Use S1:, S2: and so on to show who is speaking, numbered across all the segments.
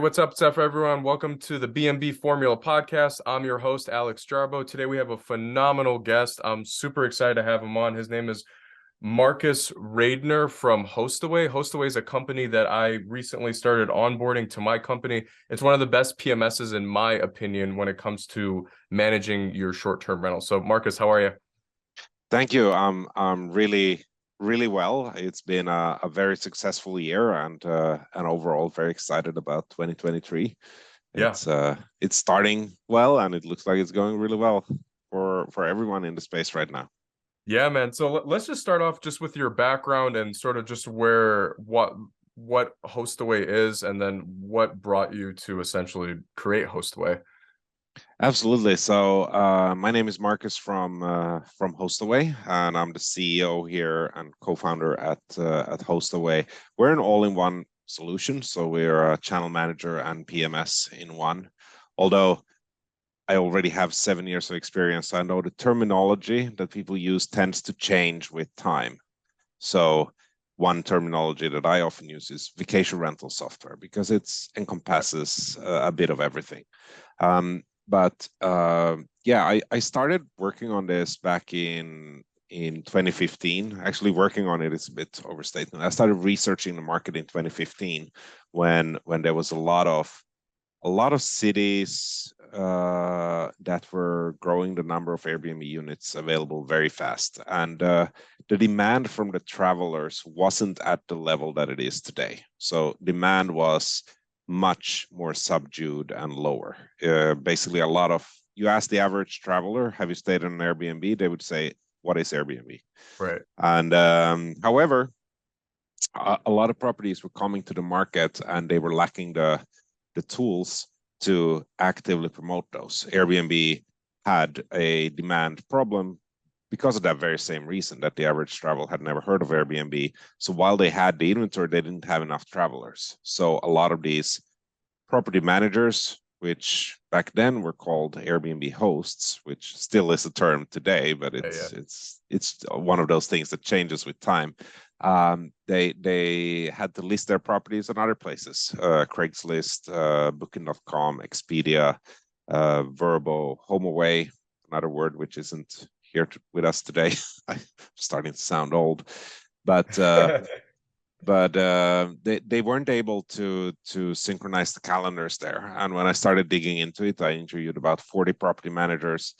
S1: what's up, everyone? Welcome to the BNB Formula podcast. I'm your host, Alex Jarbo. Today we have a phenomenal guest. I'm super excited to have him on. His name is Marcus Radner from Hostaway. Hostaway is a company that I recently started onboarding to my company. It's one of the best PMSs, in my opinion, when it comes to managing your short-term rental. So, Marcus, how are you?
S2: Thank you. I'm really well. It's been a very successful year, and overall very excited about 2023.
S1: Yeah.
S2: It's starting well, and it looks like it's going really well for everyone in the space right now.
S1: Yeah, man. So let's just start off just with your background and sort of just what Hostaway is, and then what brought you to essentially create Hostaway.
S2: Absolutely. So my name is Marcus from Hostaway, and I'm the CEO here and co-founder at Hostaway. We're an all-in-one solution, so we're a channel manager and PMS in one. Although I already have 7 years of experience, I know the terminology that people use tends to change with time. So one terminology that I often use is vacation rental software because it encompasses a bit of everything. Yeah, I started working on this back in 2015. Actually, working on it is a bit overstatement. I started researching the market in 2015 when there was a lot of cities that were growing the number of Airbnb units available very fast, and the demand from the travelers wasn't at the level that it is today. So demand was much more subdued and lower. Basically, you ask the average traveler, have you stayed on an Airbnb? They would say, what is Airbnb?
S1: Right.
S2: And however, a lot of properties were coming to the market and they were lacking the tools to actively promote those. Airbnb had a demand problem because of that very same reason, that the average traveler had never heard of Airbnb. So while they had the inventory, they didn't have enough travelers. So a lot of these property managers, which back then were called Airbnb hosts, which still is a term today, but it's one of those things that changes with time. They had to list their properties on other places: Craigslist, Booking.com, Expedia, Vrbo, HomeAway, another word which isn't here with us today. I'm starting to sound old, but they weren't able to synchronize the calendars there. And when I started digging into it, I interviewed about 40 property managers.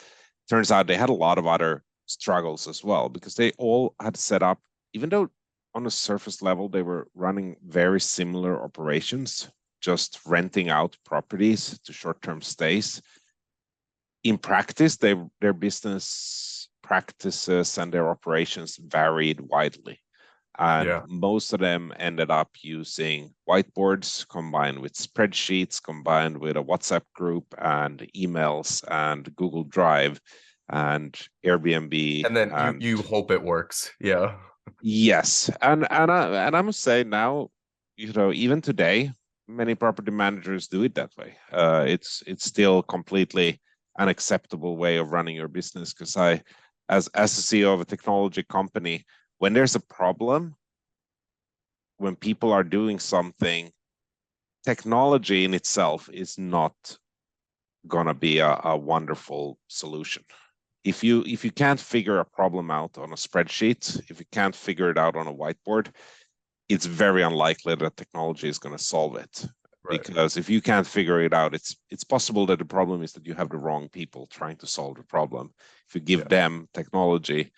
S2: Turns out they had a lot of other struggles as well, because they all had set up, even though on a surface level they were running very similar operations, just renting out properties to short-term stays. In practice, their business practices and their operations varied widely. And most of them ended up using whiteboards combined with spreadsheets, combined with a WhatsApp group and emails and Google Drive and Airbnb.
S1: And then you hope it works. Yeah.
S2: Yes. And I must say now, even today, many property managers do it that way. It's still completely an acceptable way of running your business, because as a CEO of a technology company, when there's a problem, when people are doing something, technology in itself is not gonna be a wonderful solution. If you can't figure a problem out on a spreadsheet, if you can't figure it out on a whiteboard, it's very unlikely that technology is going to solve it. Right. Because if you can't figure it out, it's possible that the problem is that you have the wrong people trying to solve the problem. If you give them technology,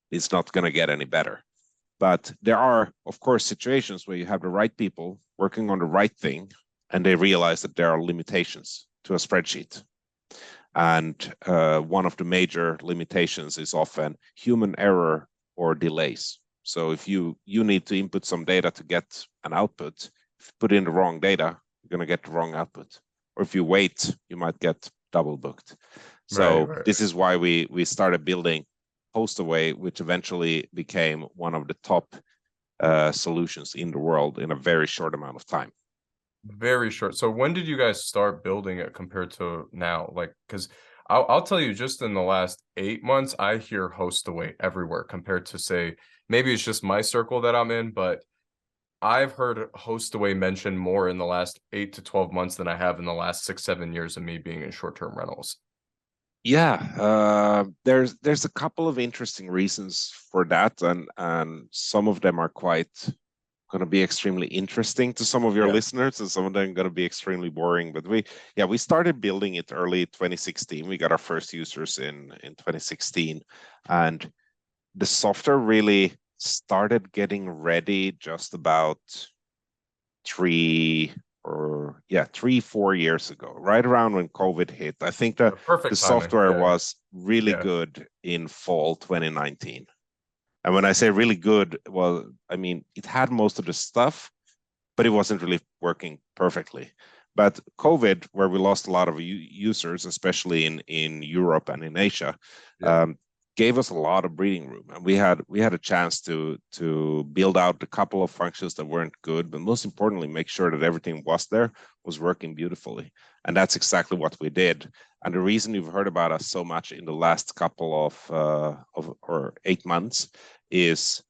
S2: it's not going to get any better. But there are, of course, situations where you have the right people working on the right thing, and they realize that there are limitations to a spreadsheet. And one of the major limitations is often human error or delays. So if you need to input some data to get an output, if you put in the wrong data, you're going to get the wrong output. Or if you wait, you might get double booked. So this is why we started building Hostaway, which eventually became one of the top solutions in the world in a very short amount of time.
S1: Very short. So when did you guys start building it compared to now? Like, because I'll tell you, just in the last 8 months, I hear Hostaway everywhere compared to, say, maybe it's just my circle that I'm in, but I've heard Hostaway mentioned more in the last 8 to 12 months than I have in the last 6, 7 years of me being in short-term rentals.
S2: Yeah, there's a couple of interesting reasons for that, and some of them are quite going to be extremely interesting to some of your listeners, and some of them are going to be extremely boring. But we started building it early 2016. We got our first users in 2016, and the software really started getting ready just about 3-4 years ago, right around when COVID hit. I think that the
S1: Perfect timing.
S2: software was really good in fall 2019. And when I say really good, well, I mean, it had most of the stuff, but it wasn't really working perfectly. But COVID, where we lost a lot of users, especially in Europe and in Asia, gave us a lot of breathing room, and we had a chance to build out a couple of functions that weren't good, but most importantly, make sure that everything was working beautifully, and that's exactly what we did. And the reason you've heard about us so much in the last couple of 8 months is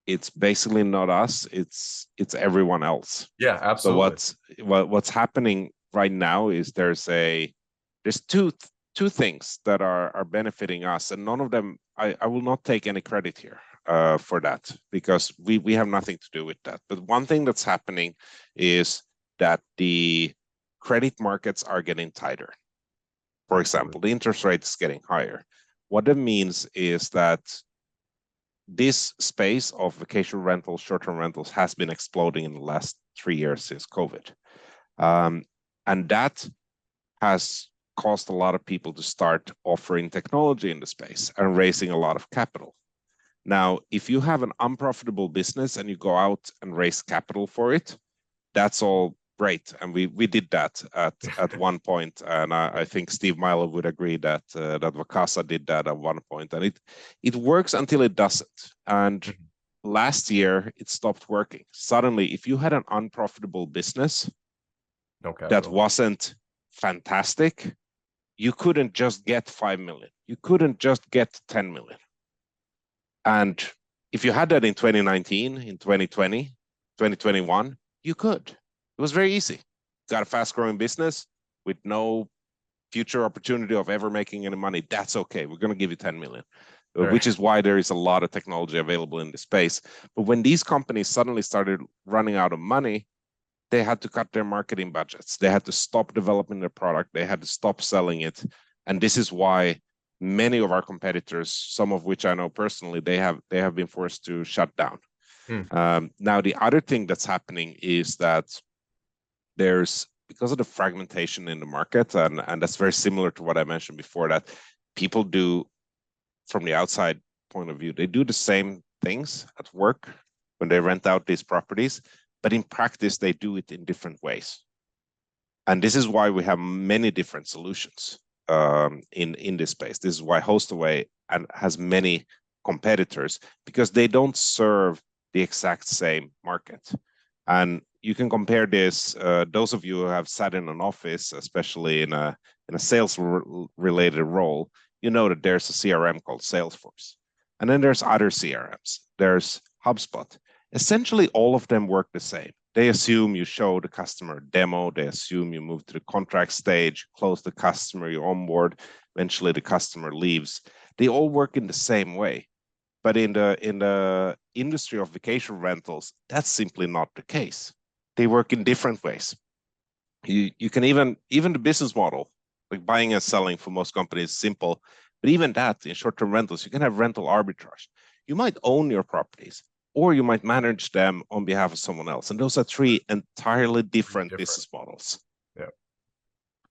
S2: it's basically not us; it's everyone else.
S1: Yeah, absolutely.
S2: So what's happening right now is there's two things that are benefiting us, and none of them, I will not take any credit here for that, because we have nothing to do with that. But one thing that's happening is that the credit markets are getting tighter. For example, the interest rate is getting higher. What that means is that this space of vacation rentals, short-term rentals, has been exploding in the last 3 years since COVID. And that has caused a lot of people to start offering technology in the space and raising a lot of capital. Now, if you have an unprofitable business and you go out and raise capital for it, that's all great. And we did that at one point. And I think Steve Milo would agree that Vacasa did that at one point. And it works until it doesn't. And last year, it stopped working. Suddenly, if you had an unprofitable business that wasn't fantastic, you couldn't just get 5 million. You couldn't just get 10 million. And if you had that in 2019, in 2020, 2021, you could. It was very easy. Got a fast growing business with no future opportunity of ever making any money. That's okay. We're going to give you 10 million, which is why there is a lot of technology available in the space. But when these companies suddenly started running out of money, they had to cut their marketing budgets. They had to stop developing their product. They had to stop selling it. And this is why many of our competitors, some of which I know personally, they have been forced to shut down. Now, the other thing that's happening is that because of the fragmentation in the market, and that's very similar to what I mentioned before, that people do, from the outside point of view, they do the same things at work when they rent out these properties, but in practice, they do it in different ways. And this is why we have many different solutions in this space. This is why Hostaway has many competitors, because they don't serve the exact same market. And you can compare this, those of you who have sat in an office, especially in a sales related role, you know that there's a CRM called Salesforce. And then there's other CRMs. There's HubSpot. Essentially, all of them work the same. They assume you show the customer a demo. They assume you move to the contract stage, close the customer, you onboard. Eventually, the customer leaves. They all work in the same way. But in the industry of vacation rentals, that's simply not the case. They work in different ways. You can even the business model, like buying and selling for most companies, is simple. But even that, in short-term rentals, you can have rental arbitrage. You might own your properties, or you might manage them on behalf of someone else. And those are three entirely different business models.
S1: Yeah.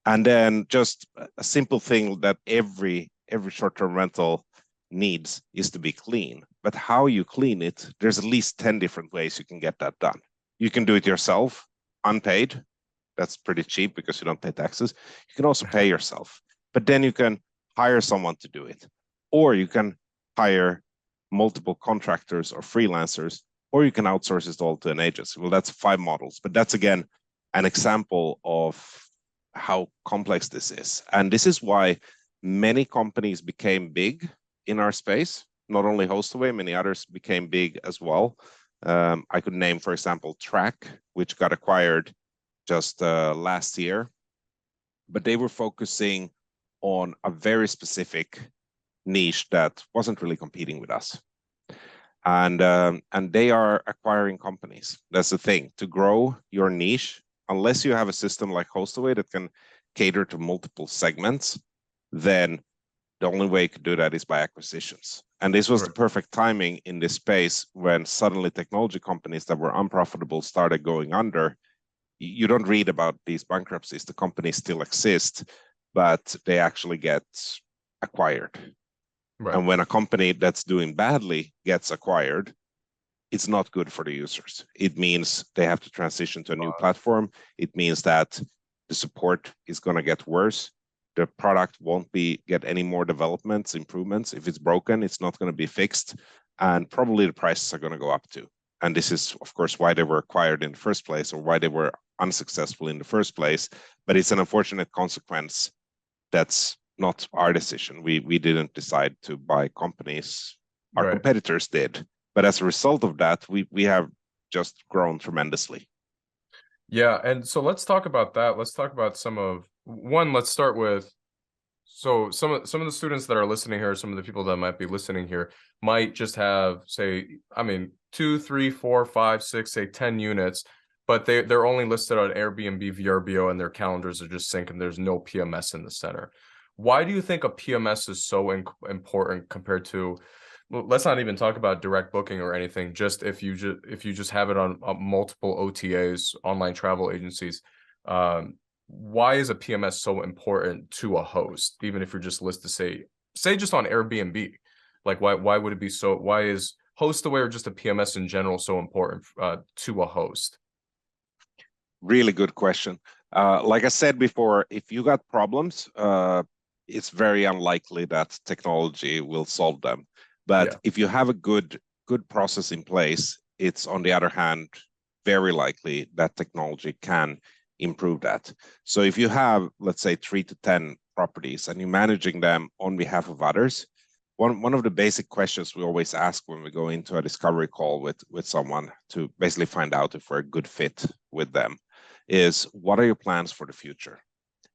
S2: And then just a simple thing that every short-term rental needs is to be clean. But how you clean it, there's at least 10 different ways you can get that done. You can do it yourself, unpaid. That's pretty cheap because you don't pay taxes. You can also pay yourself. But then you can hire someone to do it. Or you can hire multiple contractors or freelancers, or you can outsource it all to an agency. Well, that's 5 models, but that's again an example of how complex this is. And this is why many companies became big in our space. Not only Hostaway, many others became big as well, I could name, for example, Track, which got acquired just last year, but they were focusing on a very specific niche that wasn't really competing with us. And they are acquiring companies. That's the thing. To grow your niche, unless you have a system like Hostaway that can cater to multiple segments, then the only way you could do that is by acquisitions. And this was the perfect timing in this space when suddenly technology companies that were unprofitable started going under. You don't read about these bankruptcies. The companies still exist, but they actually get acquired.
S1: Right.
S2: And when a company that's doing badly gets acquired, it's not good for the users. It means they have to transition to a new platform. It means that the support is going to get worse. The product won't get any more developments, improvements. If it's broken, it's not going to be fixed. And probably the prices are going to go up too. And this is, of course, why they were acquired in the first place, or why they were unsuccessful in the first place. But it's an unfortunate consequence. That's not our decision. We didn't decide to buy companies. Our competitors did. But as a result of that, we have just grown tremendously.
S1: Yeah, and so let's talk about that. Let's talk about let's start with, so some of the students that are listening here, some of the people that might be listening here might just have, say, 2, 3, 4, 5, 6, say 10 units, but they're only listed on Airbnb, VRBO, and their calendars are just synced, there's no PMS in the center. Why do you think a PMS is so important compared to, let's not even talk about direct booking or anything, just if you just have it on multiple OTAs, online travel agencies, why is a PMS so important to a host, even if you're just listed, say just on Airbnb? Like, why would it be so, why is Hostaway or just a PMS in general so important to a host?
S2: Really good question. Like I said before, if you got problems, it's very unlikely that technology will solve them. But if you have a good process in place, it's, on the other hand, very likely that technology can improve that. So if you have, let's say, 3 to 10 properties and you're managing them on behalf of others, one of the basic questions we always ask when we go into a discovery call with someone to basically find out if we're a good fit with them is, what are your plans for the future?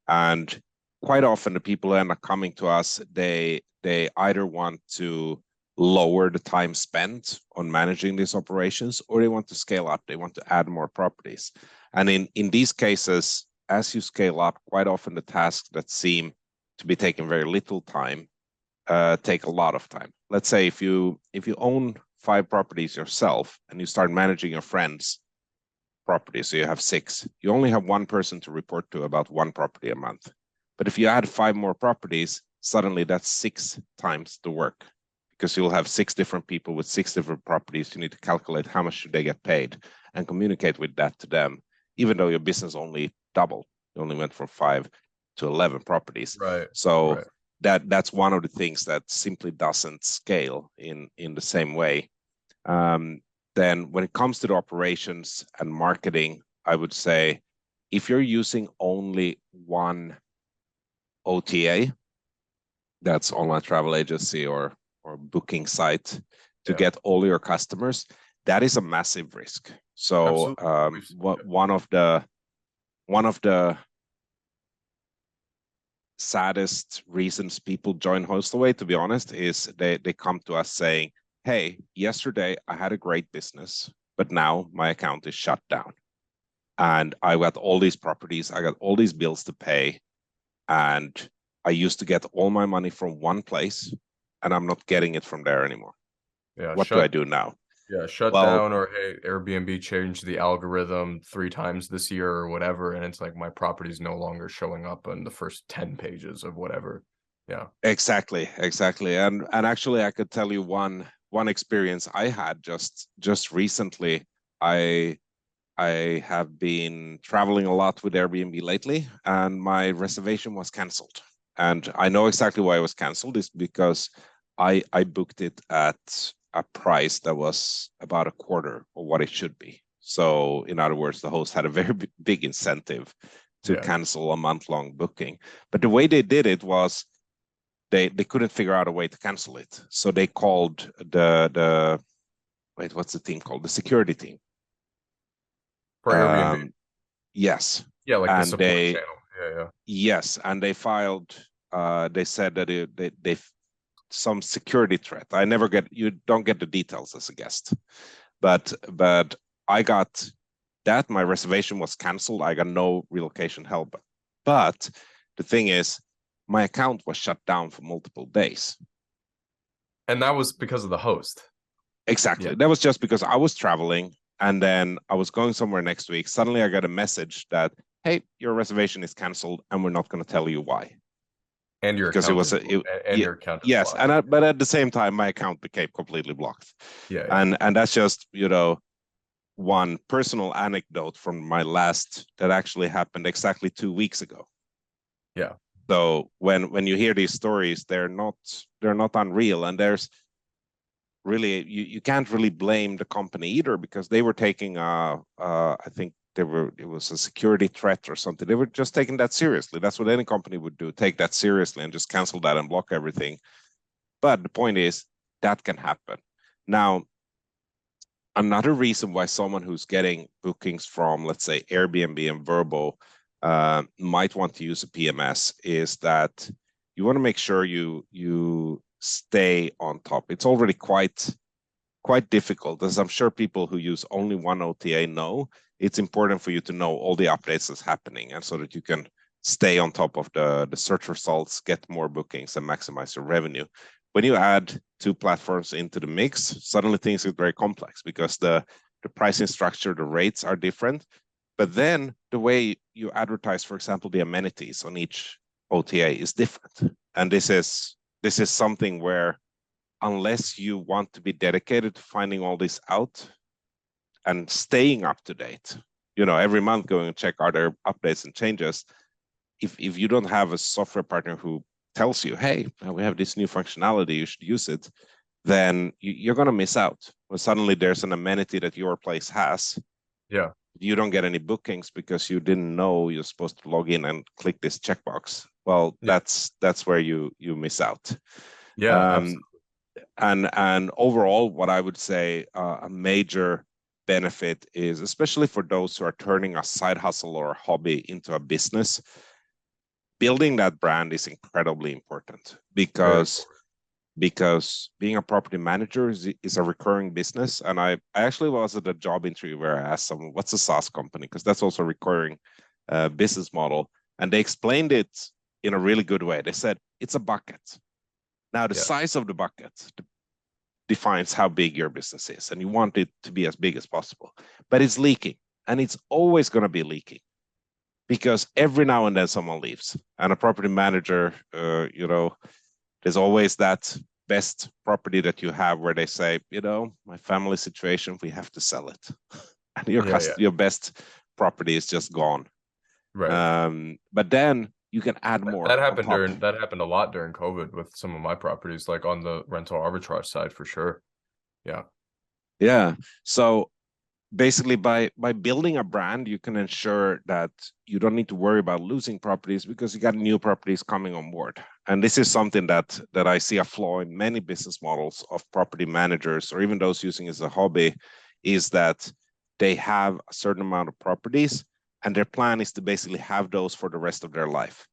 S2: And quite often the people who end up coming to us, they either want to lower the time spent on managing these operations, or they want to scale up. They want to add more properties. And in these cases, as you scale up, quite often the tasks that seem to be taking very little time take a lot of time. Let's say if you own 5 properties yourself and you start managing your friends' properties, so you have 6, you only have one person to report to about 1 property a month. But if you add 5 more properties, suddenly that's 6 times the work, because you'll have 6 different people with 6 different properties. You need to calculate how much should they get paid and communicate with that to them, even though your business only doubled. You only went from 5 to 11 properties.
S1: Right.
S2: So that's one of the things that simply doesn't scale in the same way. Then when it comes to the operations and marketing, I would say if you're using only one OTA, that's online travel agency or booking site, to get all your customers, that is a massive risk. So one of the saddest reasons people join Hostaway, to be honest, is they come to us saying, hey, yesterday I had a great business, but now my account is shut down. And I got all these properties, I got all these bills to pay, and I used to get all my money from one place, and I'm not getting it from there anymore. What do I do now?
S1: Shut down, or hey, Airbnb changed the algorithm 3 times this year or whatever, and it's like my property's no longer showing up on the first 10 pages of whatever. Yeah,
S2: exactly. And actually, I could tell you one experience I had just recently. I have been traveling a lot with Airbnb lately, and my reservation was canceled. And I know exactly why it was canceled. Is because I booked it at a price that was about a quarter of what it should be. So in other words, the host had a very big incentive to cancel a month-long booking. But the way they did it was they couldn't figure out a way to cancel it. So they called the wait, what's the team called? The security team.
S1: For Airbnb.
S2: Yes.
S1: Yeah, like the
S2: And
S1: support channel. Yeah.
S2: yes, and they filed. They said that they some security threat. You don't get the details as a guest, but I got that. My reservation was canceled. I got no relocation help. But the thing is, my account was shut down for multiple days.
S1: And that was because of the host.
S2: Exactly.
S1: Yeah.
S2: That was just because I was traveling and then I was going somewhere next week. Suddenly I got a message that, hey, your reservation is canceled and we're not going to tell you why.
S1: And your
S2: Because it
S1: account
S2: was
S1: your account is
S2: yes,
S1: blocked.
S2: but at the same time my account became completely blocked.
S1: Yeah.
S2: And that's just, one personal anecdote from my last that actually happened exactly 2 weeks ago.
S1: Yeah.
S2: So when you hear these stories, they're not unreal, and there's really you can't really blame the company either, because they were taking I think it was a security threat or something. They were just taking that seriously. That's what any company would do, take that seriously and just cancel that and block everything. But the point is that can happen. Now, another reason why someone who's getting bookings from, let's say, Airbnb and Vrbo might want to use a PMS is that you want to make sure you stay on top. It's already quite difficult, as I'm sure people who use only one OTA know. It's important for you to know all the updates that's happening, and so that you can stay on top of the search results, get more bookings, and maximize your revenue. When you add two platforms into the mix, suddenly things get very complex, because the pricing structure, the rates are different. But then the way you advertise, for example, the amenities on each OTA is different. And this is something where, unless you want to be dedicated to finding all this out and staying up to date, every month going and check, are there updates and changes? If you don't have a software partner who tells you, hey, we have this new functionality, you should use it, then you're going to miss out. When suddenly there's an amenity that your place has,
S1: Yeah.
S2: you don't get any bookings because you didn't know you're supposed to log in and click this checkbox. Well,
S1: Yeah.
S2: that's where you miss out.
S1: Yeah. Absolutely.
S2: And overall, what I would say a major benefit is, especially for those who are turning a side hustle or a hobby into a business, building that brand is incredibly important, because being a property manager is a recurring business. And I actually was at a job interview where I asked someone, what's a SaaS company? Because that's also a recurring business model. And they explained it in a really good way. They said, it's a bucket. Now, the size of the bucket defines how big your business is, and you want it to be as big as possible. But it's leaking, and it's always going to be leaking, because every now and then someone leaves. And a property manager, there's always that best property that you have where they say, my family situation, we have to sell it. And your best property is just gone.
S1: Right.
S2: But then you can add more.
S1: That happened a lot during COVID with some of my properties, like on the rental arbitrage side for sure. Yeah.
S2: Yeah. So basically, by building a brand, you can ensure that you don't need to worry about losing properties, because you got new properties coming on board. And this is something that I see a flaw in many business models of property managers, or even those using it as a hobby, is that they have a certain amount of properties and their plan is to basically have those for the rest of their life.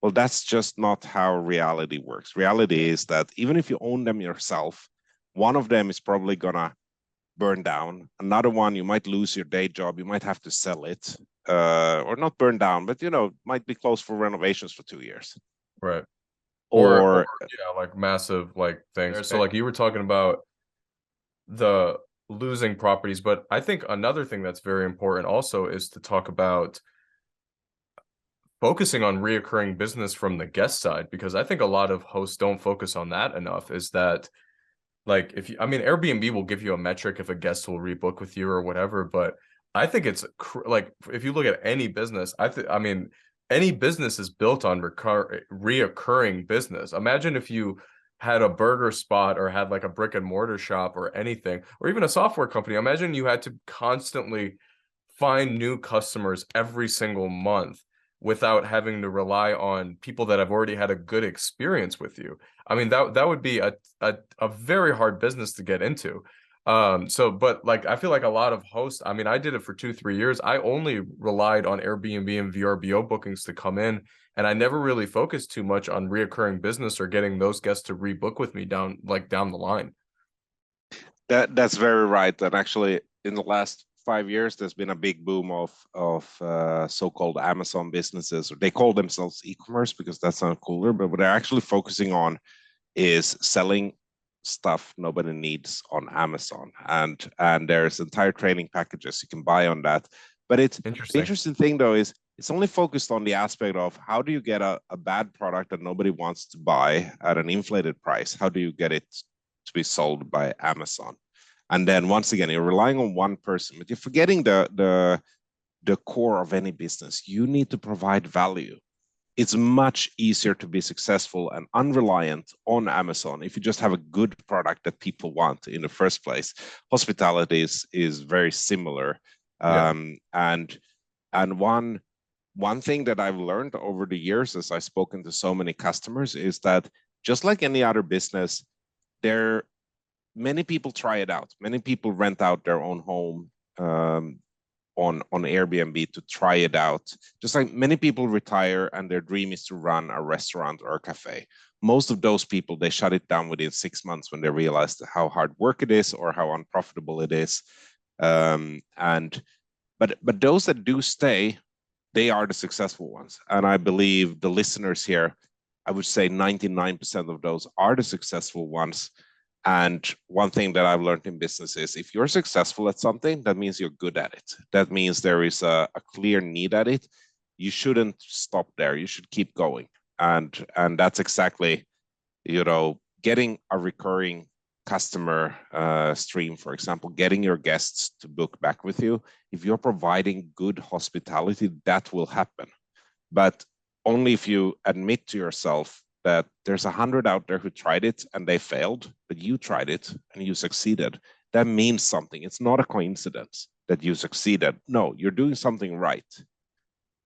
S2: Well, that's just not how reality works. Reality is that even if you own them yourself, one of them is probably gonna burn down. Another one, you might lose your day job. You might have to sell it, or not burn down, but might be closed for renovations for 2 years.
S1: Right. Or
S2: Or
S1: yeah, like massive like things. So like you were talking about the losing properties, but I think another thing that's very important also is to talk about focusing on reoccurring business from the guest side, because I think a lot of hosts don't focus on that enough. Is that, like, Airbnb will give you a metric if a guest will rebook with you or whatever, but I think it's like, if you look at any business, any business is built on reoccurring business. Imagine if you had a burger spot or had like a brick and mortar shop or anything, or even a software company. Imagine you had to constantly find new customers every single month without having to rely on people that have already had a good experience with you. I mean, that would be a very hard business to get into. But like I feel like a lot of hosts, I mean, I did it for 2, 3 years. I only relied on Airbnb and VRBO bookings to come in, and I never really focused too much on reoccurring business or getting those guests to rebook with me down the line.
S2: That's very right. And actually, in the last 5 years, there's been a big boom of so-called Amazon businesses, or they call themselves e-commerce because that sounds cooler. But what they're actually focusing on is selling stuff nobody needs on Amazon, and there's entire training packages you can buy on that. But the
S1: Interesting.
S2: interesting thing though is it's only focused on the aspect of how do you get a bad product that nobody wants to buy at an inflated price? How do you get it to be sold by Amazon? And then once again, you're relying on one person, but you're forgetting the core of any business. You need to provide value. It's much easier to be successful and unreliant on Amazon if you just have a good product that people want in the first place. Hospitality is very similar.
S1: Yeah.
S2: And one thing that I've learned over the years as I've spoken to so many customers is that just like any other business, there many people try it out. Many people rent out their own home on Airbnb to try it out. Just like many people retire and their dream is to run a restaurant or a cafe. Most of those people, they shut it down within 6 months when they realized how hard work it is or how unprofitable it is. But those that do stay, they are the successful ones. And I believe the listeners here, I would say 99% of those are the successful ones. And one thing that I've learned in business is if you're successful at something, that means you're good at it. That means there is a clear need at it. You shouldn't stop there. You should keep going. And that's exactly, getting a recurring customer stream, for example, getting your guests to book back with you. If you're providing good hospitality, that will happen. But only if you admit to yourself that there's 100 out there who tried it and they failed, but you tried it and you succeeded. That means something. It's not a coincidence that you succeeded. No, you're doing something right.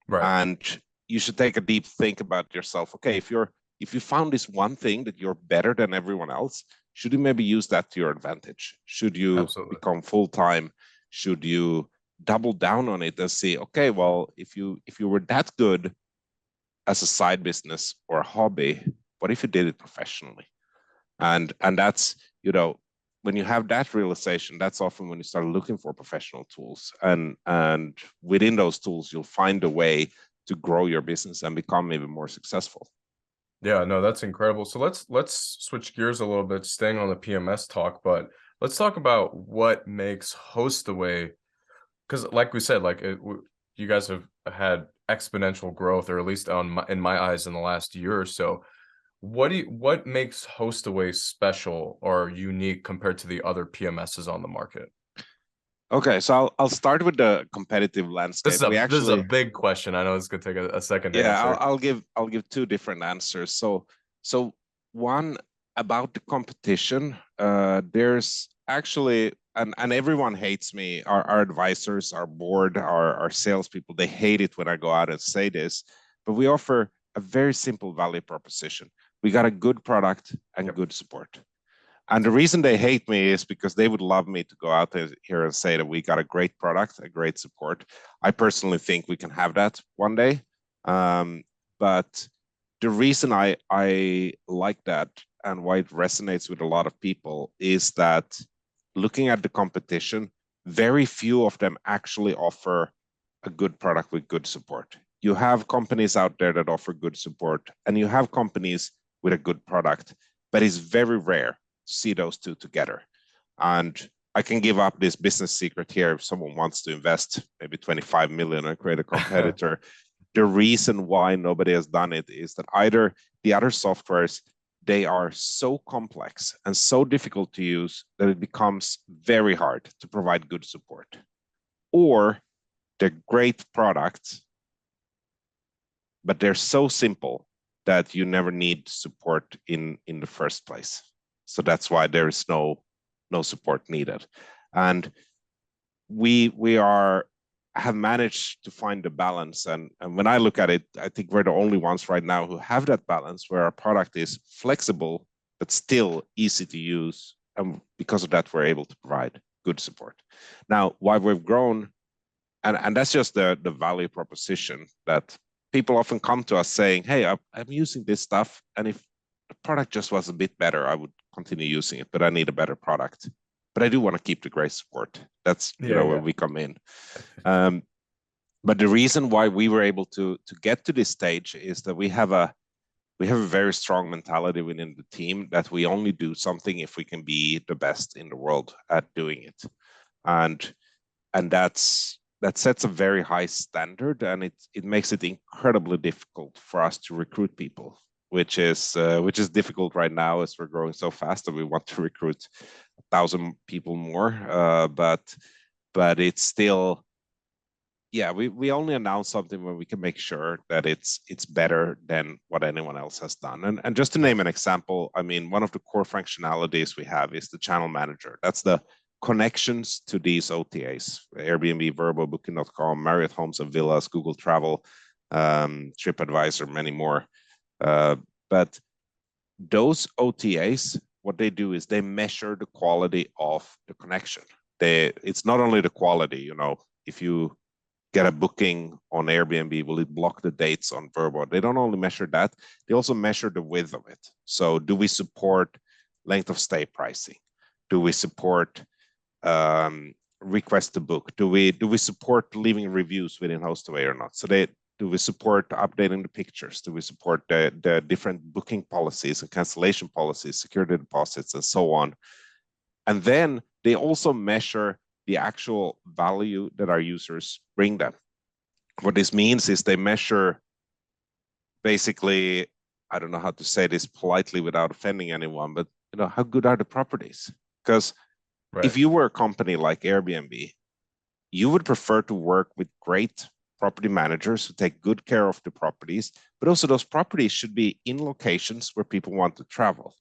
S1: Right.
S2: And you should take a deep think about yourself. Okay, if you found this one thing that you're better than everyone else, should you maybe use that to your advantage? Should you
S1: Absolutely.
S2: become full-time? Should you double down on it and say, okay, well, if you were that good as a side business or a hobby, what if you did it professionally? And that's, when you have that realization, that's often when you start looking for professional tools. And within those tools, you'll find a way to grow your business and become even more successful.
S1: Yeah, no, that's incredible. So let's switch gears a little bit, staying on the PMS talk, but let's talk about what makes Hostaway, because like we said, you guys have had exponential growth, or at least in my eyes, in the last year or so. What makes Hostaway special or unique compared to the other PMSs on the market?
S2: Okay, so I'll start with the competitive
S1: This
S2: landscape.
S1: is a
S2: We
S1: this is a
S2: actually,
S1: big question. I know it's gonna take a second to
S2: yeah,
S1: answer.
S2: I'll give two different answers. So one about the competition. There's actually, and everyone hates me. Our advisors, our board, our salespeople, they hate it when I go out and say this, but we offer a very simple value proposition. We got a good product and
S1: Yep.
S2: good support. And the reason they hate me is because they would love me to go out here and say that we got a great product, a great support. I personally think we can have that one day. But the reason I like that and why it resonates with a lot of people is that looking at the competition, very few of them actually offer a good product with good support. You have companies out there that offer good support, and you have companies with a good product, but it's very rare see those two together. And I can give up this business secret here if someone wants to invest maybe 25 million and create a competitor. The reason why nobody has done it is that either the other softwares, they are so complex and so difficult to use that it becomes very hard to provide good support, or they're great products, but they're so simple that you never need support in the first place. So that's why there is no support needed. And we have managed to find the balance. And when I look at it, I think we're the only ones right now who have that balance where our product is flexible, but still easy to use and because of that, we're able to provide good support. Now, why we've grown, and that's just the value proposition, that people often come to us saying, hey, I'm using this stuff, and if the product just was a bit better, I would continue using it, but I need a better product. But I do want to keep the great support. That's where we come in. But the reason why we were able to get to this stage is that we have a very strong mentality within the team that we only do something if we can be the best in the world at doing it, and that sets a very high standard, and it makes it incredibly difficult for us to recruit people, which is difficult right now as we're growing so fast that we want to recruit 1,000 people more, but it's still, yeah, we only announce something when we can make sure that it's better than what anyone else has done. And just to name an example, I mean, one of the core functionalities we have is the channel manager. That's the connections to these OTAs: Airbnb, Vrbo, Booking.com, Marriott Homes and Villas, Google Travel, TripAdvisor, many more. But those OTAs, what they do is they measure the quality of the connection. It's not only the quality, if you get a booking on Airbnb, will it block the dates on Vrbo? They don't only measure that, they also measure the width of it. So do we support length of stay pricing? Do we support request to book? Do we support leaving reviews within Hostaway or not? So do we support updating the pictures? Do we support the different booking policies and cancellation policies, security deposits, and so on? And then they also measure the actual value that our users bring them. What this means is they measure, basically, I don't know how to say this politely without offending anyone, but how good are the properties? Because if you were a company like Airbnb, you would prefer to work with great property managers who take good care of the properties, but also those properties should be in locations where people want to travel.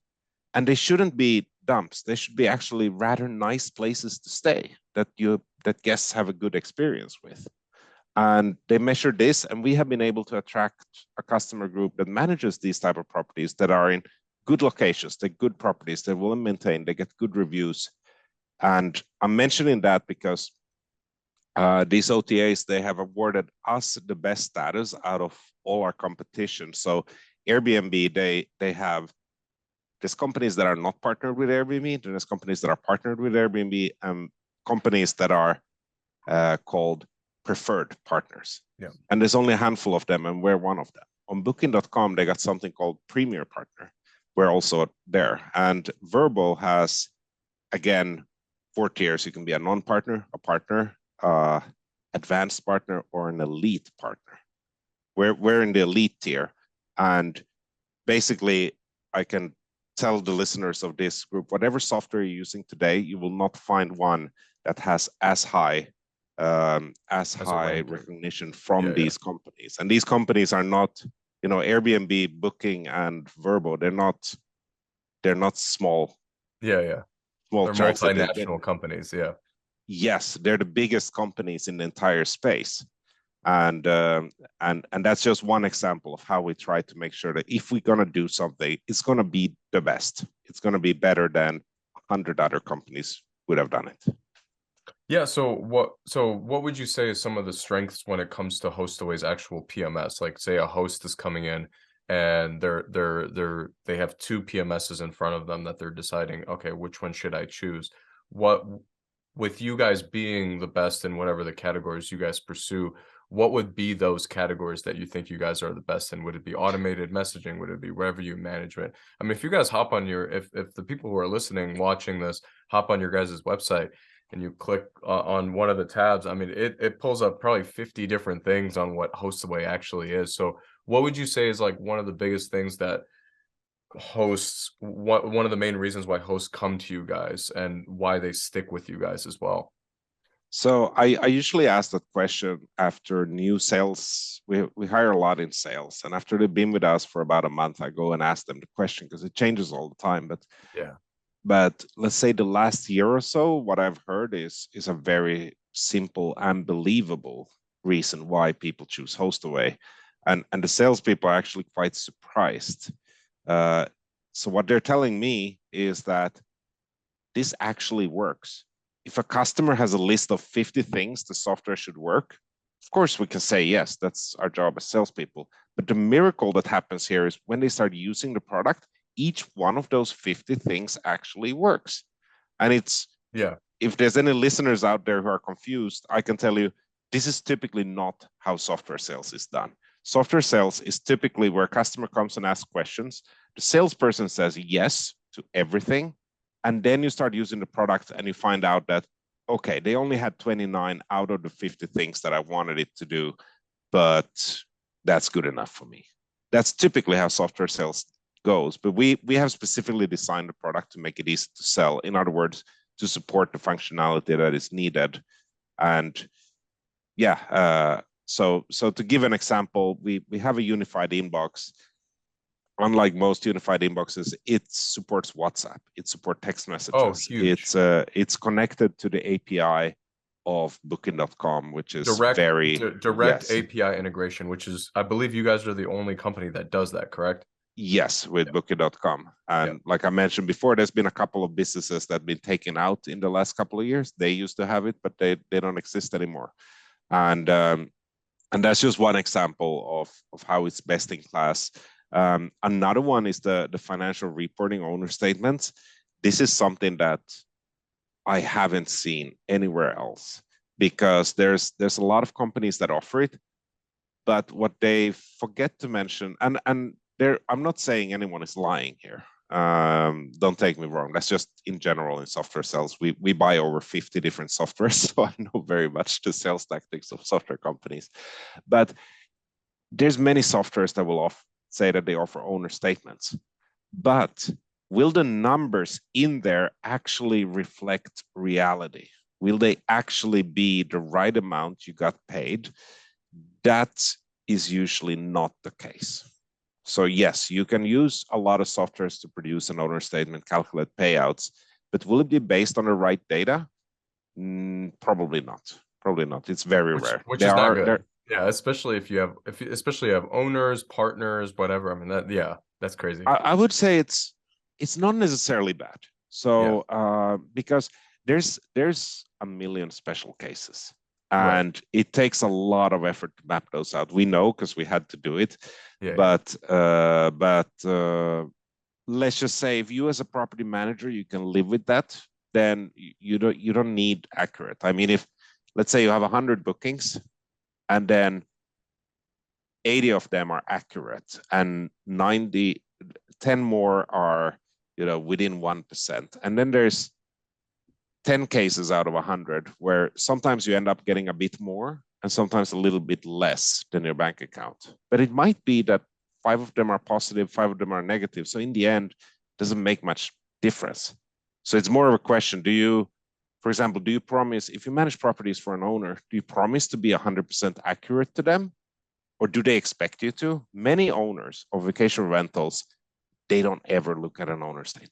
S2: And they shouldn't be dumps. They should be actually rather nice places to stay that guests have a good experience with. And they measure this, and we have been able to attract a customer group that manages these type of properties that are in good locations, they're good properties, they're well maintained, they get good reviews. And I'm mentioning that because these OTAs, they have awarded us the best status out of all our competition. So Airbnb, they have, there's companies that are not partnered with Airbnb, there's companies that are partnered with Airbnb, and companies that are called preferred partners.
S1: Yeah.
S2: And there's only a handful of them, and we're one of them. On Booking.com, they got something called Premier Partner. We're also there. And Vrbo has, again, 4 tiers. You can be a non-partner, a partner, advanced partner, or an elite partner. We're in the elite tier. And basically, I can tell the listeners of this group, whatever software you're using today, you will not find one that has as high recognition from these companies. And these companies are not, Airbnb, Booking, and Vrbo. They're not small. Small.
S1: They're multinational companies. Yeah.
S2: Yes, they're the biggest companies in the entire space. And that's just one example of how we try to make sure that if we're going to do something, it's going to be the best. It's going to be better than 100 other companies would have done it.
S1: Yeah. So what would you say is some of the strengths when it comes to Hostaway's actual PMS? Like, say a host is coming in and they have 2 PMSs in front of them that they're deciding, okay, which one should I choose? What, with you guys being the best in whatever the categories you guys pursue, what would be those categories that you think you guys are the best in? Would it be automated messaging? Would it be revenue management? I mean, if you guys hop on if the people who are listening, watching this, hop on your guys' website and you click on one of the tabs, I mean, it pulls up probably 50 different things on what Hostaway actually is. So what would you say is like one of the biggest things that hosts, one of the main reasons why hosts come to you guys and why they stick with you guys as well?
S2: So I usually ask that question after new sales. We hire a lot in sales, and after they've been with us for about a month, I go and ask them the question because it changes all the time. But let's say the last year or so, what I've heard is a very simple and believable reason why people choose Hostaway, and the salespeople are actually quite surprised. So what they're telling me is that this actually works. If a customer has a list of 50 things the software should work, of course we can say yes, that's our job as salespeople. But the miracle that happens here is when they start using the product, each one of those 50 things actually works. And it's,
S1: Yeah.
S2: if there's any listeners out there who are confused, I can tell you, this is typically not how software sales is done. Software sales is typically where a customer comes and asks questions. The salesperson says yes to everything. And then you start using the product and you find out that, okay, they only had 29 out of the 50 things that I wanted it to do, but that's good enough for me. That's typically how software sales goes. But we have specifically designed the product to make it easy to sell. In other words, to support the functionality that is needed. And yeah, so to give an example, we have a unified inbox. Unlike most unified inboxes, it supports WhatsApp. It supports text messages.
S1: Huge.
S2: It's connected to the API of Booking.com, which is
S1: direct
S2: yes.
S1: API integration, which is, I believe you guys are the only company that does that, correct?
S2: Yes, with Booking.com. And like I mentioned before, there's been a couple of businesses that have been taken out in the last couple of years. They used to have it, but they don't exist anymore. And that's just one example of how it's best in class. Another one is the financial reporting owner statements. This is something that I haven't seen anywhere else, because there's a lot of companies that offer it, but what they forget to mention, and I'm not saying anyone is lying here. Don't take me wrong. That's just in general in software sales. We buy over 50 different softwares, so I know very much the sales tactics of software companies. But there's many softwares that will say that they offer owner statements. But will the numbers in there actually reflect reality? Will they actually be the right amount you got paid? That is usually not the case. So yes, you can use a lot of softwares to produce an owner statement, calculate payouts, but will it be based on the right data? Probably not. Probably not. It's very rare.
S1: Which is not good. Yeah, especially if you have owners, partners, whatever. I mean, that's crazy.
S2: I would say it's not necessarily bad. So because there's a million special cases, and it takes a lot of effort to map those out. We know because we had to do it. But let's just say if you as a property manager you can live with that, then you don't need accurate. I mean, if let's say you have 100 bookings and then 80 of them are accurate and 10 more are within 1%, and then there's 10 cases out of 100 where sometimes you end up getting a bit more and sometimes a little bit less than your bank account. But it might be that 5 of them are positive, 5 of them are negative. So in the end, it doesn't make much difference. So it's more of a question. For example, do you promise, if you manage properties for an owner, do you promise to be 100% accurate to them? Or do they expect you to? Many owners of vacation rentals, they don't ever look at an owner statement.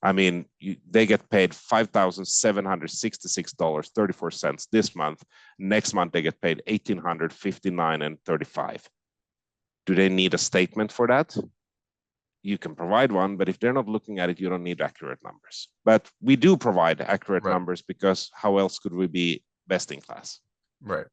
S2: I mean, they get paid $5,766.34 this month. Next month, they get paid $1,859.35. Do they need a statement for that? You can provide one, but if they're not looking at it, you don't need accurate numbers. But we do provide accurate numbers, because how else could we be best in class?
S1: Right.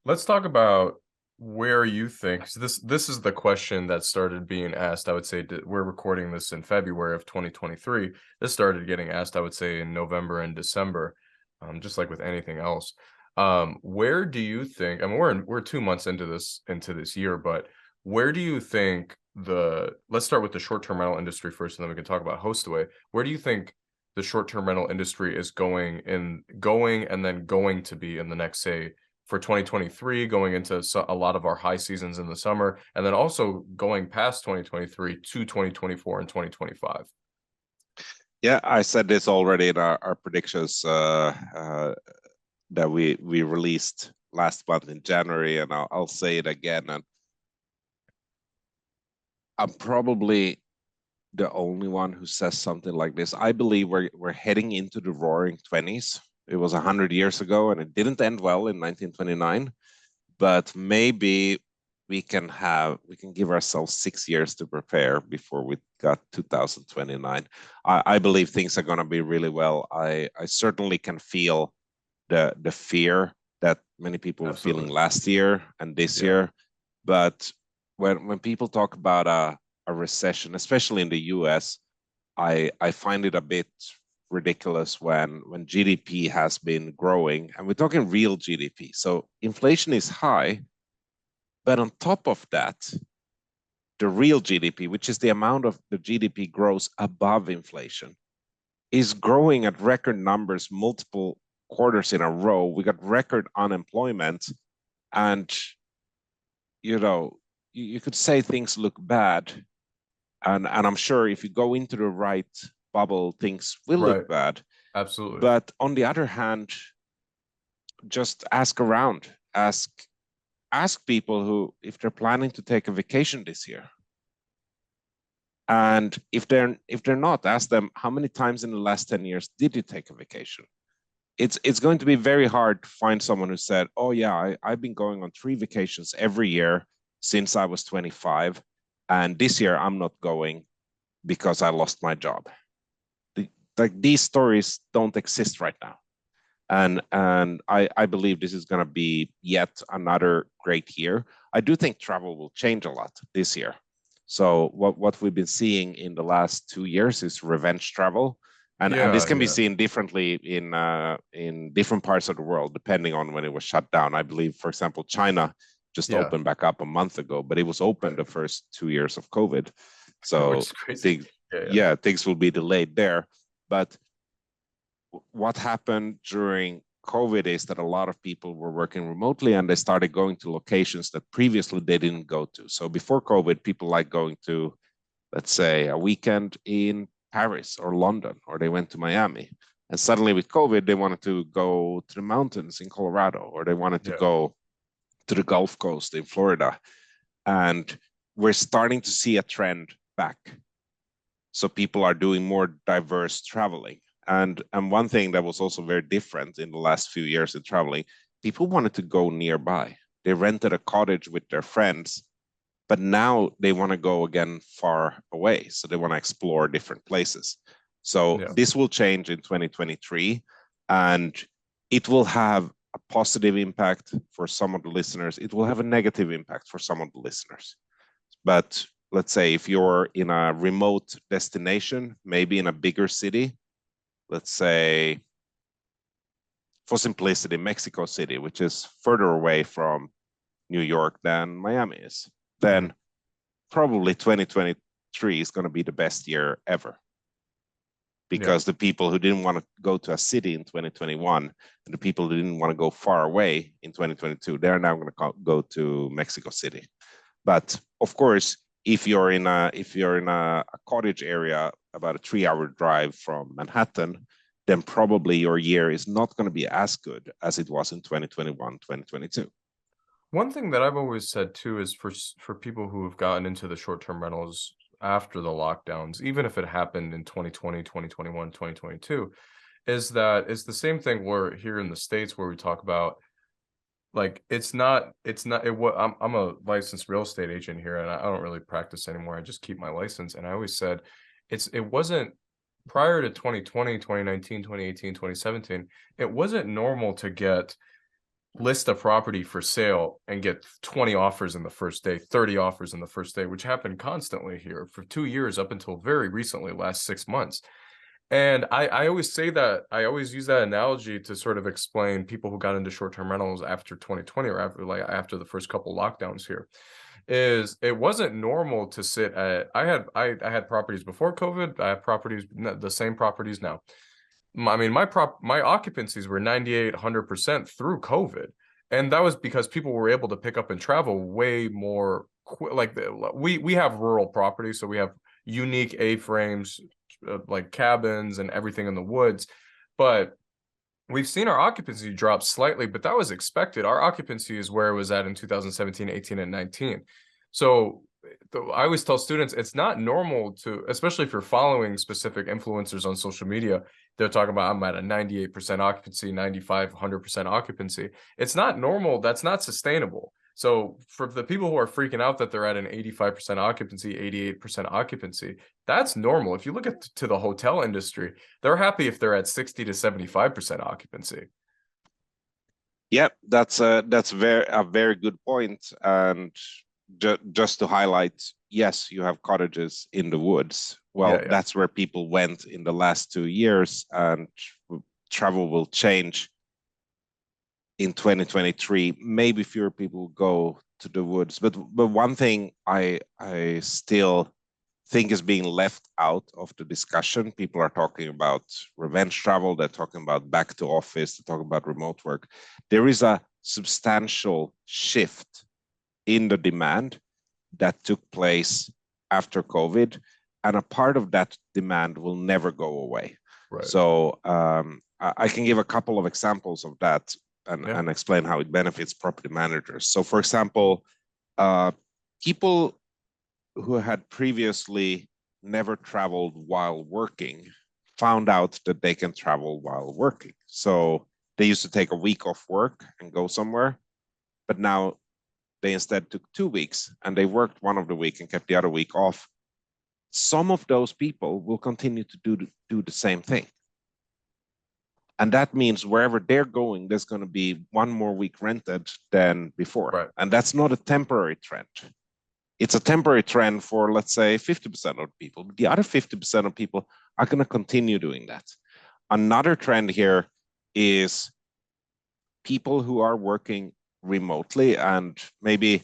S1: Let's talk about where you think, so this is the question that started being asked. I would say we're recording this in February of 2023. This started getting asked, I would say, in November and December, just like with anything else. Where do you think, I mean, we're 2 months into this year, but where do you think let's start with the short-term rental industry first, and then we can talk about Hostaway. Where do you think the short-term rental industry is going and then going to be in the next, say, for 2023, going into a lot of our high seasons in the summer, and then also going past 2023 to 2024 and 2025?
S2: Yeah, I said this already in our predictions that we released last month in January, and I'll say it again. And I'm probably the only one who says something like this. I believe we're heading into the roaring 20s. It was 100 years ago, and it didn't end well in 1929. But maybe we can give ourselves 6 years to prepare before we got 2029. I believe things are going to be really well. I certainly can feel the fear that many people were feeling last year and this year. But when people talk about a recession, especially in the US, I find it a bit ridiculous when GDP has been growing, and we're talking real GDP. So inflation is high, but on top of that, the real GDP, which is the amount of the GDP grows above inflation, is growing at record numbers multiple quarters in a row. We got record unemployment, and you could say things look bad, and I'm sure if you go into the right bubble, things will look bad.
S1: Absolutely.
S2: But on the other hand, just ask around, ask people who, if they're planning to take a vacation this year. And if they're not, ask them, how many times in the last 10 years did you take a vacation? It's going to be very hard to find someone who said, oh yeah, I've been going on 3 vacations every year since I was 25, and this year I'm not going because I lost my job. Like, these stories don't exist right now. And I believe this is going to be yet another great year. I do think travel will change a lot this year. So what we've been seeing in the last 2 years is revenge travel, and this can be seen differently in different parts of the world depending on when it was shut down. I believe, for example, China just opened back up a month ago, but it was open the first 2 years of COVID. So things will be delayed there. But what happened during COVID is that a lot of people were working remotely, and they started going to locations that previously they didn't go to. So before COVID, people like going to, let's say, a weekend in Paris or London, or they went to Miami. And suddenly with COVID, they wanted to go to the mountains in Colorado, or they wanted to go to the Gulf Coast in Florida. And we're starting to see a trend back. So people are doing more diverse traveling. And one thing that was also very different in the last few years in traveling, people wanted to go nearby. They rented a cottage with their friends, but now they want to go again far away. So they want to explore different places. So this will change in 2023, and it will have a positive impact for some of the listeners. It will have a negative impact for some of the listeners. But let's say if you're in a remote destination, maybe in a bigger city, let's say, for simplicity, Mexico City, which is further away from New York than Miami is, then probably 2023 is going to be the best year ever. Because the people who didn't want to go to a city in 2021 and the people who didn't want to go far away in 2022, they're now going to go to Mexico City. But of course, if you're in a cottage area about a 3-hour drive from Manhattan, then probably your year is not going to be as good as it was in 2021, 2022.
S1: One thing that I've always said too is for people who have gotten into the short-term rentals after the lockdowns, even if it happened in 2020, 2021, 2022, is that it's the same thing where here in the States where we talk about, like, I'm a licensed real estate agent here, and I don't really practice anymore. I just keep my license. And I always said it wasn't prior to 2020, 2019, 2018, 2017, it wasn't normal to list a property for sale and get 20 offers in the first day, 30 offers in the first day, which happened constantly here for 2 years up until very recently, last 6 months. And I always say that, I always use that analogy to sort of explain people who got into short-term rentals after 2020 or after the first couple lockdowns here, is it wasn't normal to sit at, I had properties before COVID, I have properties, the same properties now. I mean, my occupancies were 98, 100% through COVID. And that was because people were able to pick up and travel way more we have rural properties, so we have unique A-frames, like cabins and everything in the woods. But we've seen our occupancy drop slightly, but that was expected. Our occupancy is where it was at in 2017, 18, and 19. So I always tell students it's not normal to, especially if you're following specific influencers on social media, they're talking about I'm at a 98% occupancy, 95, 100% occupancy. It's not normal. That's not sustainable. So for the people who are freaking out that they're at an 85% occupancy, 88% occupancy, that's normal. If you look at to the hotel industry, they're happy if they're at 60 to 75% occupancy.
S2: Yep, that's a very good point. And just to highlight, yes, you have cottages in the woods. Well,
S1: Yeah.
S2: that's where people went in the last 2 years, and travel will change in 2023. Maybe fewer people will go to the woods, but one thing I still think is being left out of the discussion. People are talking about revenge travel, they're talking about back to office, they're talking about remote work. There is a substantial shift in the demand that took place after COVID, and a part of that demand will never go away.
S1: Right.
S2: So I can give a couple of examples of that and explain how it benefits property managers. So for example, people who had previously never traveled while working found out that they can travel while working. So they used to take a week off work and go somewhere, but now they instead took 2 weeks and they worked one of the week and kept the other week off. Some of those people will continue to do the same thing. And that means wherever they're going, there's going to be one more week rented than before.
S1: Right.
S2: And that's not a temporary trend. It's a temporary trend for, let's say, 50% of people. But the other 50% of people are going to continue doing that. Another trend here is people who are working remotely, and maybe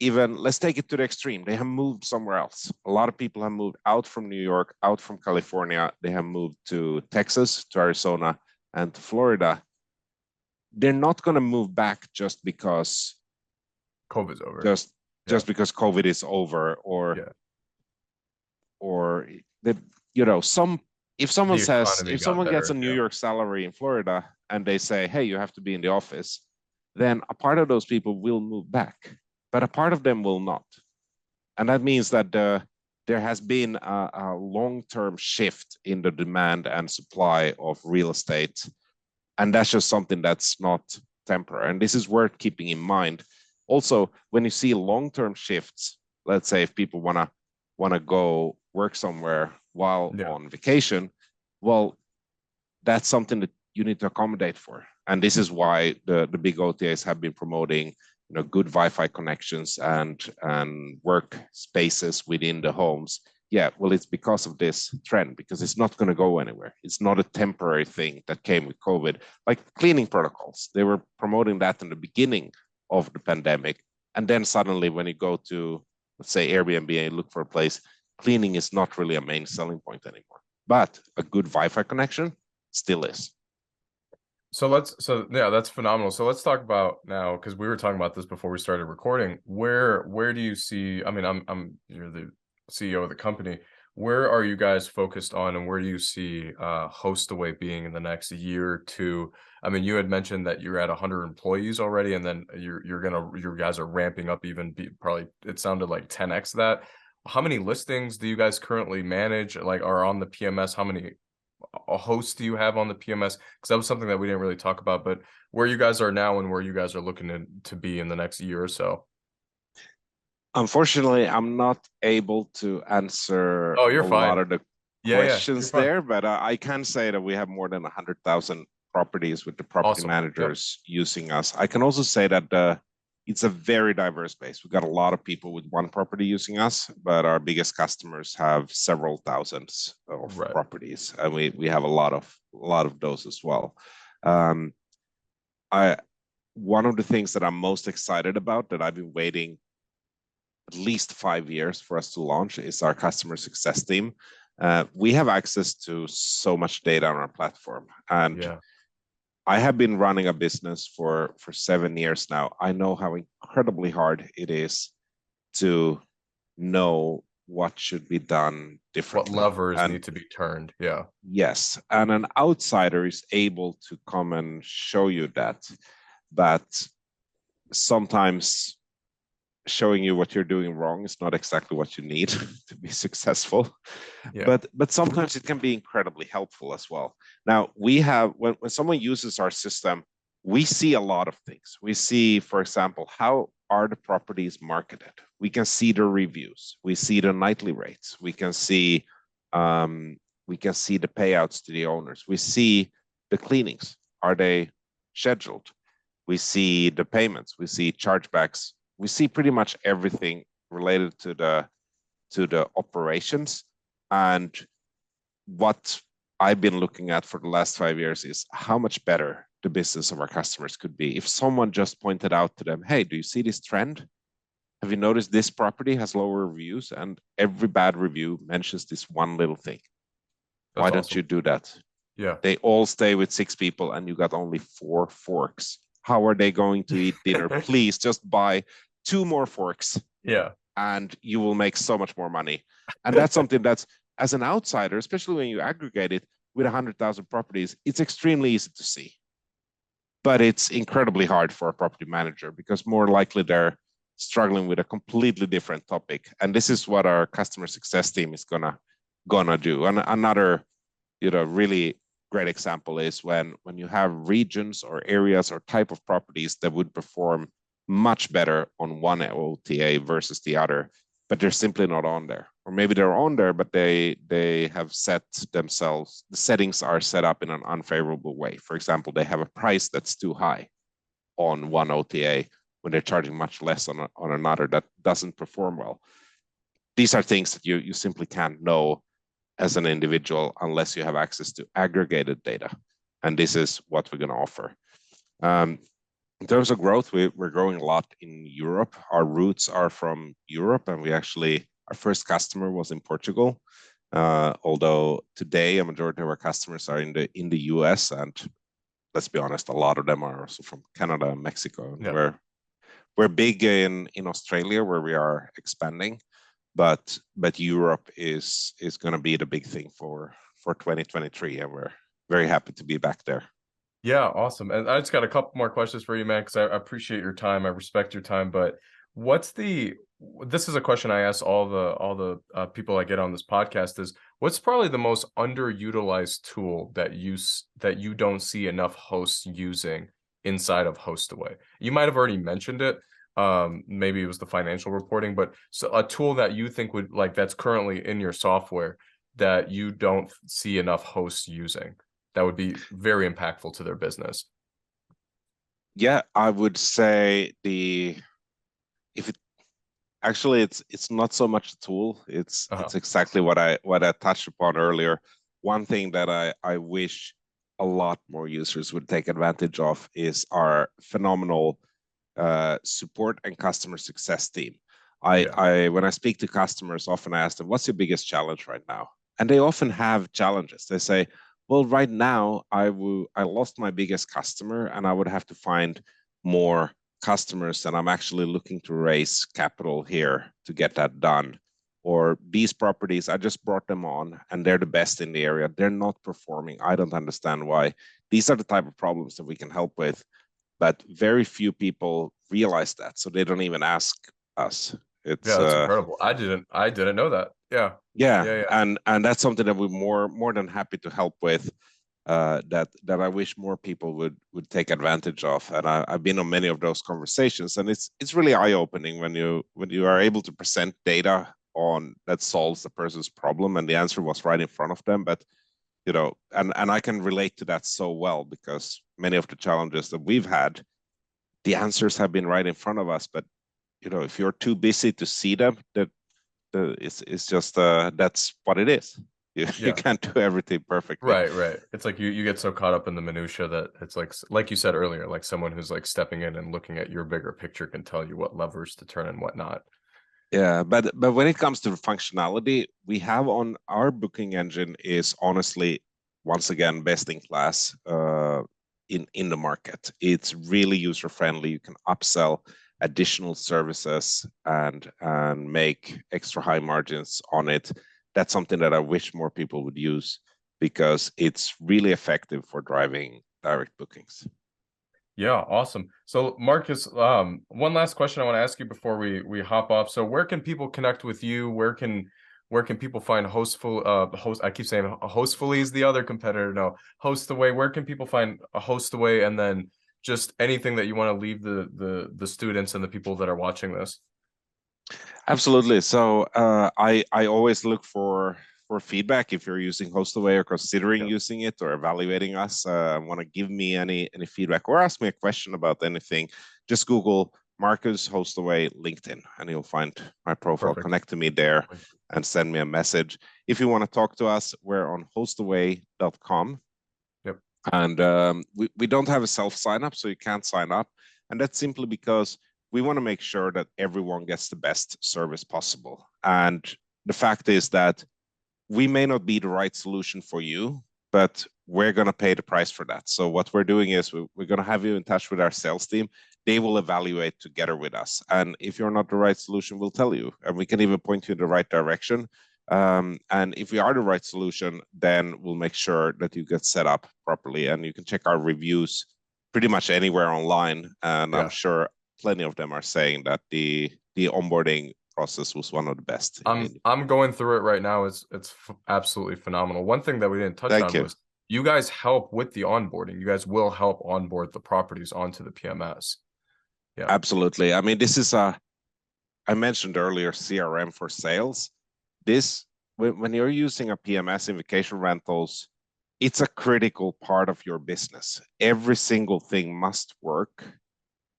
S2: even, let's take it to the extreme, they have moved somewhere else. A lot of people have moved out from New York, out from California. They have moved to Texas, to Arizona, and to Florida. They're not going to move back just because
S1: COVID's over.
S2: Just because COVID is over, or that, you know, if someone gets a New York salary in Florida and they say, hey, you have to be in the office, then a part of those people will move back, but a part of them will not. And that means that there has been a long-term shift in the demand and supply of real estate. And that's just something that's not temporary. And this is worth keeping in mind. Also, when you see long-term shifts, let's say if people want to go work somewhere while on vacation, well, that's something that you need to accommodate for. And this is why the big OTAs have been promoting, you know, good Wi-Fi connections and work spaces within the homes. Yeah, well, it's because of this trend, because it's not going to go anywhere. It's not a temporary thing that came with COVID, like cleaning protocols. They were promoting that in the beginning of the pandemic. And then suddenly when you go to, let's say, Airbnb and look for a place, cleaning is not really a main selling point anymore. But a good Wi-Fi connection still is.
S1: So that's phenomenal. So let's talk about now, because we were talking about this before we started recording. Where do you see, I mean, you're the CEO of the company. Where are you guys focused on, and where do you see Hostaway being in the next year or two? I mean, you had mentioned that you're at 100 employees already, and then you guys are ramping up probably, it sounded like 10x that. How many listings do you guys currently manage, like are on the PMS? How many hosts do you have on the PMS? Because that was something that we didn't really talk about, but where you guys are now and where you guys are looking to be in the next year or so.
S2: Unfortunately, I'm not able to answer lot of the questions there, but I can say that we have more than 100,000 properties with the property managers using us. I can also say that it's a very diverse base. We've got a lot of people with one property using us, but our biggest customers have several thousands of properties, and we have a lot of those as well. One of the things that I'm most excited about, that I've been waiting at least 5 years for us to launch, is our customer success team. We have access to so much data on our platform, and I have been running a business for 7 years now. I know how incredibly hard it is to know what should be done differently.
S1: What levers need to be turned. Yeah.
S2: Yes. And an outsider is able to come and show you that. But sometimes showing you what you're doing wrong is not exactly what you need to be successful. But sometimes it can be incredibly helpful as well. Now, we have, when someone uses our system, we see a lot of things. We see, for example, how are the properties marketed? We can see the reviews, we see the nightly rates, we can see the payouts to the owners, we see the cleanings, are they scheduled? We see the payments, we see chargebacks, we see pretty much everything related to the operations. And what I've been looking at for the last 5 years is how much better the business of our customers could be. If someone just pointed out to them, hey, do you see this trend? Have you noticed this property has lower reviews? And every bad review mentions this one little thing. Why don't you do that?
S1: Yeah.
S2: They all stay with 6 people and you got only 4 forks. How are they going to eat dinner? Please just buy 2 more forks.
S1: Yeah.
S2: And you will make so much more money. And that's something that's, as an outsider, especially when you aggregate it with 100,000 properties, it's extremely easy to see. But it's incredibly hard for a property manager because more likely they're struggling with a completely different topic. And this is what our customer success team is gonna do. And another, really great example is when you have regions or areas or type of properties that would perform much better on one OTA versus the other, but they're simply not on there. Or maybe they're on there, but they have set themselves, the settings are set up in an unfavorable way. For example, they have a price that's too high on one OTA when they're charging much less on another that doesn't perform well. These are things that you simply can't know as an individual unless you have access to aggregated data. And this is what we're going to offer. In terms of growth, we're growing a lot in Europe. Our roots are from Europe, and our first customer was in Portugal. Although today a majority of our customers are in the US, and let's be honest, a lot of them are also from Canada and Mexico. Yeah. We're big in Australia, where we are expanding, but Europe is going to be the big thing for 2023, and we're very happy to be back there.
S1: Yeah, awesome. And I just got a couple more questions for you, man, because I appreciate your time. I respect your time. But this is a question I ask all the people I get on this podcast is, what's probably the most underutilized tool that you don't see enough hosts using inside of Hostaway? You might have already mentioned it. Maybe it was the financial reporting, but so a tool that you think would, like, that's currently in your software that you don't see enough hosts using, that would be very impactful to their business.
S2: Yeah, I would say it's not so much a tool. It's exactly what I touched upon earlier. One thing that I wish a lot more users would take advantage of is our phenomenal support and customer success team. When I speak to customers, often I ask them, what's your biggest challenge right now? And they often have challenges. They say, well, right now I lost my biggest customer and I would have to find more customers, and I'm actually looking to raise capital here to get that done. Or these properties, I just brought them on and they're the best in the area. They're not performing. I don't understand why. These are the type of problems that we can help with, but very few people realize that, so they don't even ask us.
S1: That's incredible. I didn't know that. Yeah.
S2: And that's something that we're more than happy to help with. That I wish more people would take advantage of. And I've been on many of those conversations, and it's really eye-opening when you are able to present data on that solves the person's problem, and the answer was right in front of them. But and I can relate to that so well, because many of the challenges that we've had, the answers have been right in front of us. But if you're too busy to see them, it's just that's what it is. You can't do everything perfectly.
S1: Right. It's like you get so caught up in the minutia that it's like you said earlier, like someone who's like stepping in and looking at your bigger picture can tell you what levers to turn and what not.
S2: Yeah, but when it comes to functionality, we have on our booking engine is honestly, once again, best in class in the market. It's really user friendly. You can upsell additional services and make extra high margins on it. That's something that I wish more people would use, because it's really effective for driving direct bookings.
S1: Yeah, awesome. So Marcus, one last question I want to ask you before we hop off. So where can people connect with you? Where can people find I keep saying Hostfully is the other competitor. No, Hostaway. Where can people find a Hostaway, and then just anything that you want to leave the students and the people that are watching this.
S2: Absolutely. So I always look for feedback if you're using Hostaway or considering using it or evaluating us. Want to give me any feedback or ask me a question about anything? Just Google Marcus Hostaway LinkedIn, and you'll find my profile.
S1: Perfect.
S2: Connect to me there and send me a message. If you want to talk to us, we're on hostaway.com.
S1: Yep.
S2: And we don't have a self sign up, so you can't sign up, and that's simply because we want to make sure that everyone gets the best service possible. And the fact is that we may not be the right solution for you, but we're going to pay the price for that. So what we're doing is we're going to have you in touch with our sales team. They will evaluate together with us. And if you're not the right solution, we'll tell you. And we can even point you in the right direction. And if we are the right solution, then we'll make sure that you get set up properly. And you can check our reviews pretty much anywhere online. And I'm sure plenty of them are saying that the onboarding process was one of the best.
S1: I'm going through it right now. It's absolutely phenomenal. One thing that we didn't touch on was you guys help with the onboarding. You guys will help onboard the properties onto the PMS.
S2: Yeah, absolutely. I mean, this is I mentioned earlier CRM for sales. This when you're using a PMS in vacation rentals, it's a critical part of your business. Every single thing must work.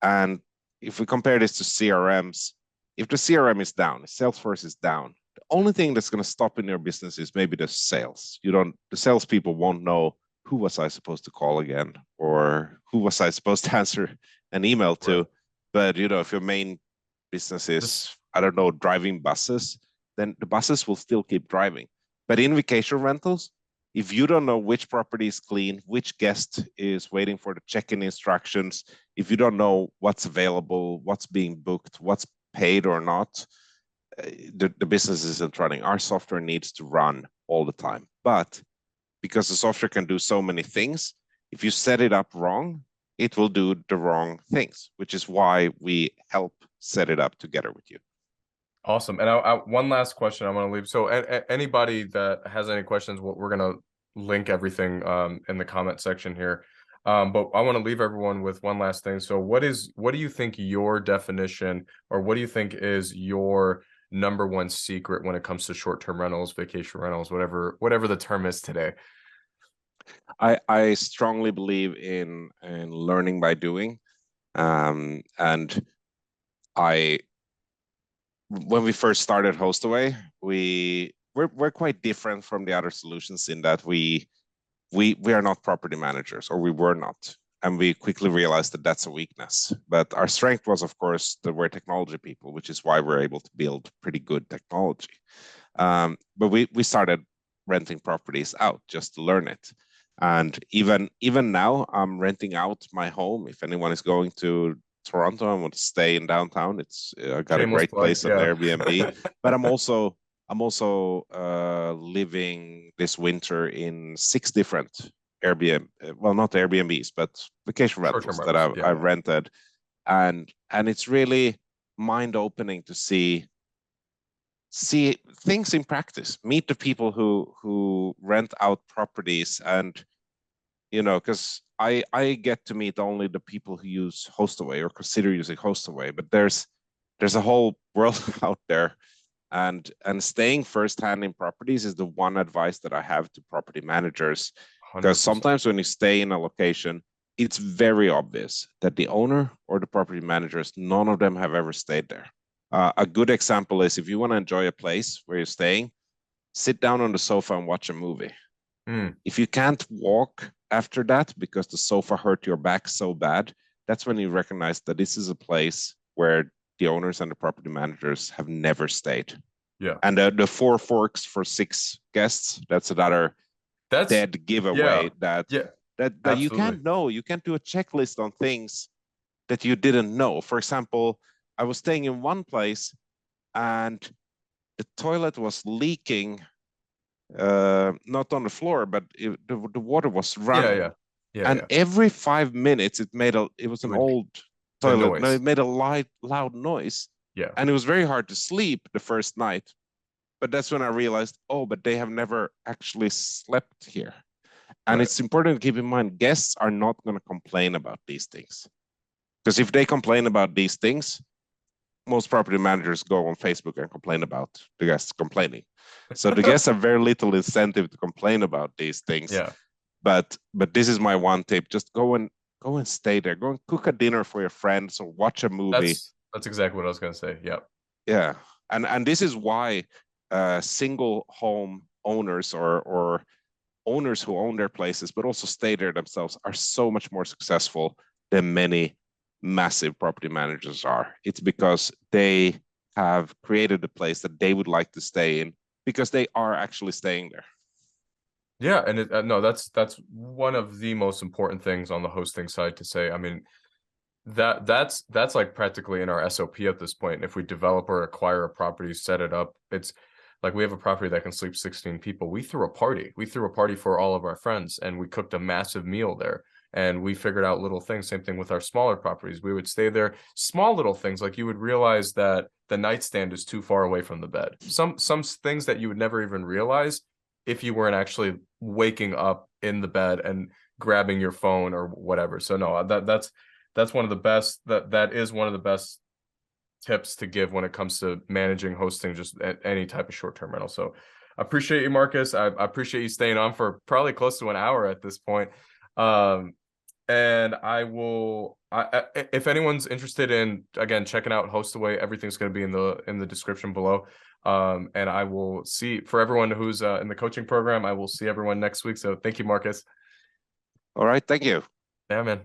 S2: And if we compare this to CRMs, if the CRM is down, if Salesforce is down, the only thing that's going to stop in your business is maybe the sales. The salespeople won't know who was I supposed to call again, or who was I supposed to answer an email to. Right. But if your main business is, I don't know, driving buses, then the buses will still keep driving. But in vacation rentals, if you don't know which property is clean, which guest is waiting for the check-in instructions, if you don't know what's available, what's being booked, what's paid or not, the business isn't running. Our software needs to run all the time. But because the software can do so many things, if you set it up wrong, it will do the wrong things, which is why we help set it up together with you.
S1: Awesome. And one last question I want to leave. So anybody that has any questions, we're going to link everything in the comment section here. But I want to leave everyone with one last thing. So what do you think your definition, or what do you think is your number one secret when it comes to short-term rentals, vacation rentals, whatever the term is today?
S2: I strongly believe in learning by doing. And when we first started Hostaway, we're quite different from the other solutions in that we are not property managers, or we were not, and we quickly realized that that's a weakness. But our strength was, of course, that we're technology people, which is why we're able to build pretty good technology. But we started renting properties out just to learn it, and even now I'm renting out my home. If anyone is going to Toronto and want to stay in downtown, I got a great place on Airbnb. But I'm also living this winter in 6 different Airbnb, well, not Airbnbs, but vacation rentals that I've rented, and it's really mind-opening to see things in practice, meet the people who rent out properties, and because I get to meet only the people who use Hostaway or consider using Hostaway, but there's a whole world out there. And staying firsthand in properties is the one advice that I have to property managers. 100%. Because sometimes when you stay in a location, it's very obvious that the owner or the property managers, none of them have ever stayed there. A good example is if you want to enjoy a place where you're staying, sit down on the sofa and watch a movie. If you can't walk after that because the sofa hurt your back so bad, that's when you recognize that this is a place where the owners and the property managers have never stayed. Yeah. And the 4 forks for 6 guests, that's another dead giveaway that you can't know. You can't do a checklist on things that you didn't know. For example, I was staying in one place and the toilet was leaking, not on the floor, but the water was running. Every 5 minutes it was an old toilet. No, it made a loud noise. Yeah. And it was very hard to sleep the first night. But that's when I realized, but they have never actually slept here. And
S1: Right.
S2: it's important to keep in mind, guests are not going to complain about these things. Because if they complain about these things, most property managers go on Facebook and complain about the guests complaining. So the guests have very little incentive to complain about these things.
S1: Yeah.
S2: But this is my one tip: just go and stay there. Go and cook a dinner for your friends or watch a movie.
S1: That's exactly what I was gonna say. Yep.
S2: Yeah, and this is why single home owners or owners who own their places but also stay there themselves are so much more successful than many massive property managers are. It's because they have created a place that they would like to stay in because they are actually staying there.
S1: Yeah, and no, that's one of the most important things on the hosting side to say. I mean, that's like practically in our SOP at this point. If we develop or acquire a property, set it up, it's like we have a property that can sleep 16 people. We threw a party. We threw a party for all of our friends, and we cooked a massive meal there. And we figured out little things. Same thing with our smaller properties. We would stay there. Small little things, like you would realize that the nightstand is too far away from the bed. Some things that you would never even realize if you weren't actually waking up in the bed and grabbing your phone or whatever. So no, that's one of the best, that is one of the best tips to give when it comes to managing hosting just any type of short-term rental. So I appreciate you, Marcus. I appreciate you staying on for probably close to an hour at this point. And I will, if anyone's interested in, again, checking out Hostaway, everything's going to be in the description below. And I will see, for everyone who's in the coaching program, I will see everyone next week. So thank you, Marcus.
S2: All right, thank you.
S1: Yeah, man.